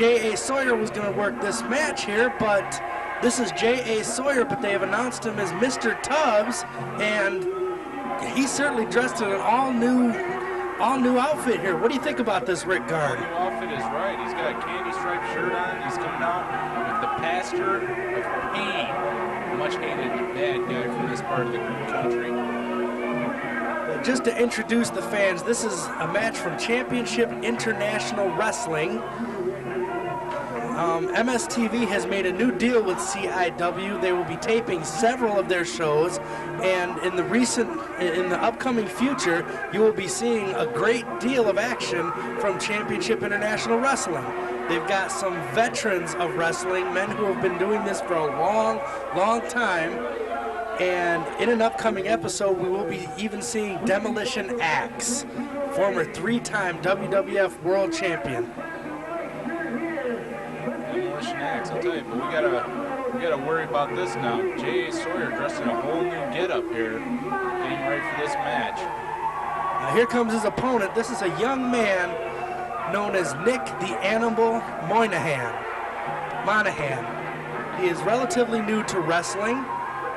J.A. Sawyer was going to work this match here, but this is J.A. Sawyer, but they have announced him as Mr. Tubbs, and he's certainly dressed in an all-new outfit here. What do you think about this, Rick Guard? The new outfit is right. He's got a candy striped shirt on. He's coming out with the pastor of pain, much hated bad guy from this part of the country. Just to introduce the fans, this is a match from Championship International Wrestling. MSTV has made a new deal with CIW. They will be taping several of their shows, and in the upcoming future, you will be seeing a great deal of action from Championship International Wrestling. They've got some veterans of wrestling, men who have been doing this for a long, long time. And in an upcoming episode, we will be even seeing Demolition Axe, former 3-time WWF World Champion. Demolition Axe, I'll tell you, but we gotta worry about this now. J.A. Sawyer dressed in a whole new get-up here, getting ready for this match. Now here comes his opponent. This is a young man known as Nick the Animal Monahan. He is relatively new to wrestling.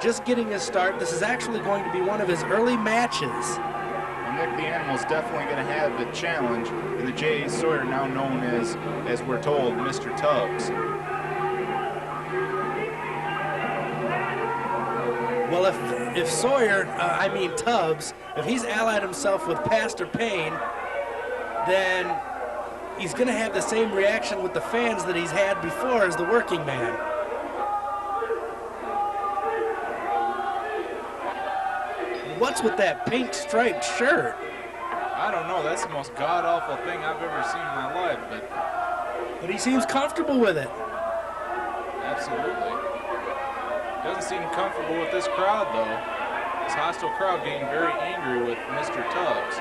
Just getting his start. This is actually going to be one of his early matches. And Nick the Animal's definitely going to have the challenge in the J.A. Sawyer, now known as we're told, Mr. Tubbs. Well, if Sawyer, Tubbs, if he's allied himself with Pastor Payne, then he's going to have the same reaction with the fans that he's had before as the working man. What's with that pink striped shirt? I don't know. That's the most god-awful thing I've ever seen in my life, but he seems comfortable with it. Absolutely. Doesn't seem comfortable with this crowd, though. This hostile crowd getting very angry with Mr. Tubbs.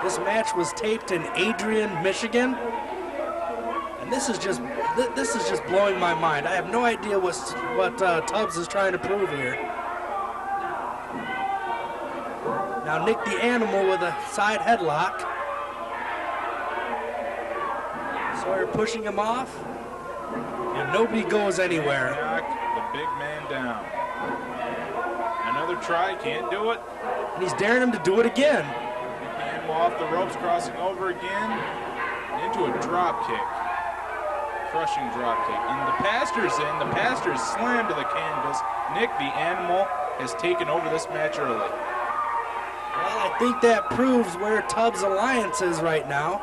This match was taped in Adrian, Michigan, and this is just blowing my mind. I have no idea what Tubbs is trying to prove here. Now Nick the Animal with a side headlock. Sawyer pushing him off, and nobody goes anywhere. Knock the big man down. Another try, can't do it. And he's daring him to do it again. Nick the Animal off the ropes, crossing over again into a drop kick. Crushing drop kick. And the pastor's in. The pastor's slammed to the canvas. Nick the Animal has taken over this match early. Well, I think that proves where Tubbs' alliance is right now.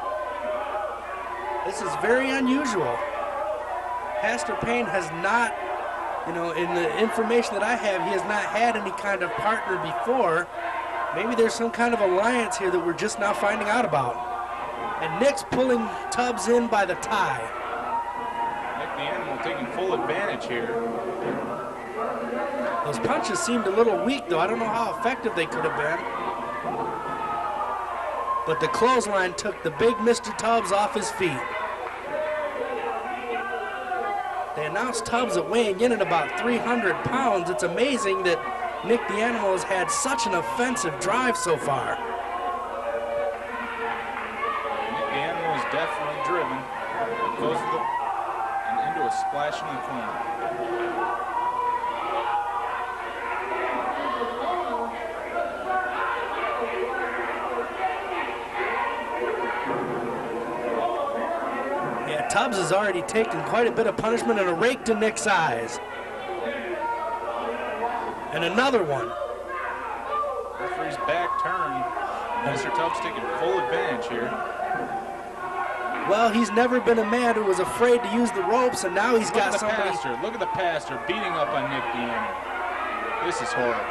This is very unusual. Pastor Payne has not, in the information that I have, he has not had any kind of partner before. Maybe there's some kind of alliance here that we're just now finding out about. And Nick's pulling Tubbs in by the tie. Nick the Animal taking full advantage here. Those punches seemed a little weak, though. I don't know how effective they could have been. But the clothesline took the big Mr. Tubbs off his feet. They announced Tubbs at weighing in at about 300 pounds. It's amazing that Nick the Animal has had such an offensive drive so far. Nick the Animal is definitely driven. Goes and into a splash in the corner. Tubbs has already taken quite a bit of punishment and a rake to Nick's eyes. And another one. Referee's back turn. Mr. Tubbs taking full advantage here. Well, he's never been a man who was afraid to use the ropes, and now he's got somebody. Look at the pastor beating up on Nick the Animal. This is horrible.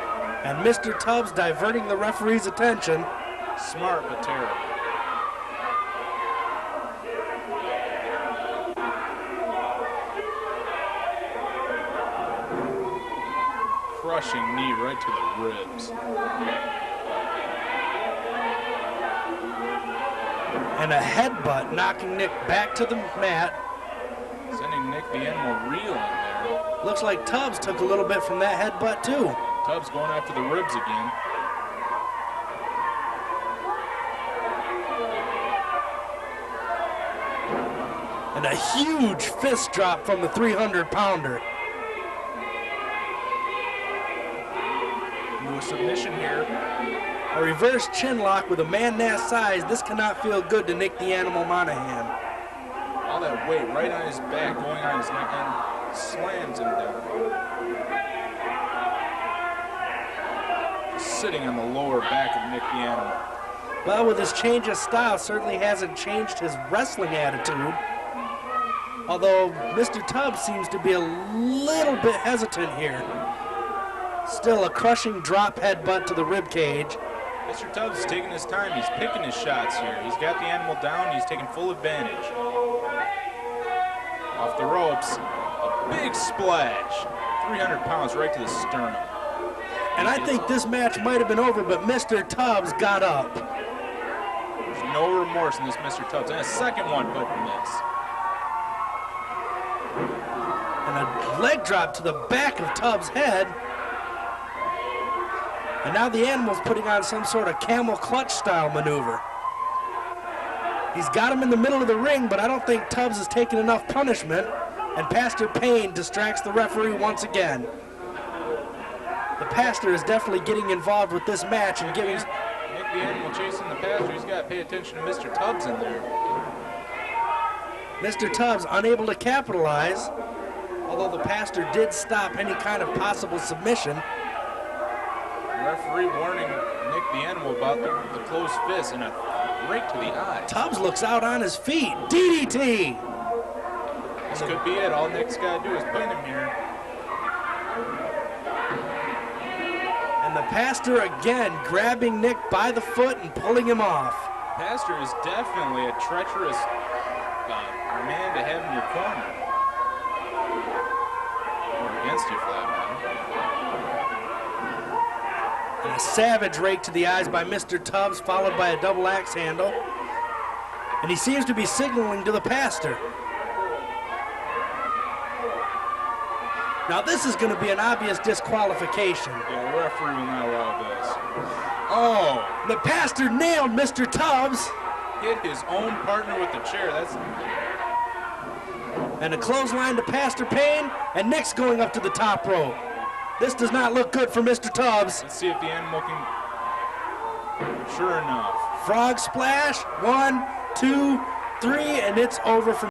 And Mr. Tubbs diverting the referee's attention. Smart but terrible. Crushing knee right to the ribs. And a headbutt knocking Nick back to the mat. Sending Nick the Animal reeling there. Looks like Tubbs took a little bit from that headbutt too. Tubbs going after the ribs again. And a huge fist drop from the 300-pounder. Into a submission here. A reverse chin lock with a man that size. This cannot feel good to Nick the Animal Monahan. All that weight right on his back, going on his neck, and slams him down. Sitting on the lower back of Nick the Animal. Well, with his change of style, certainly hasn't changed his wrestling attitude. Although Mr. Tubbs seems to be a little bit hesitant here. Still a crushing drop headbutt to the rib cage. Mr. Tubbs is taking his time. He's picking his shots here. He's got the animal down. He's taking full advantage. Off the ropes, a big splash. 300 pounds right to the sternum. And I think this match might have been over, but Mr. Tubbs got up. There's no remorse in this Mr. Tubbs. And a second one, but miss. And a leg drop to the back of Tubbs' head. And now the Animal's putting on some sort of camel clutch style maneuver. He's got him in the middle of the ring, but I don't think Tubbs has taken enough punishment. And Pastor Payne distracts the referee once again. The pastor is definitely getting involved with this match and giving... Nick the Animal chasing the pastor. He's got to pay attention to Mr. Tubbs in there. Mr. Tubbs unable to capitalize, although the pastor did stop any kind of possible submission. The referee warning Nick the Animal about the closed fist and a right to the eye. Tubbs looks out on his feet. DDT! This could be it. All Nick's got to do is pin him here. And the pastor again grabbing Nick by the foot and pulling him off. Pastor is definitely a treacherous man to have in your corner. Or against you, for that matter. And a savage rake to the eyes by Mr. Tubbs, followed by a double axe handle. And he seems to be signaling to the pastor. Now this is going to be an obvious disqualification. Yeah, the referee will not allow this. Oh! The pastor nailed Mr. Tubbs. Hit his own partner with the chair. That's... And a clothesline to Pastor Payne, and Nick's going up to the top rope. This does not look good for Mr. Tubbs. Let's see if the animal can... Sure enough. Frog splash, 1, 2, 3, and it's over for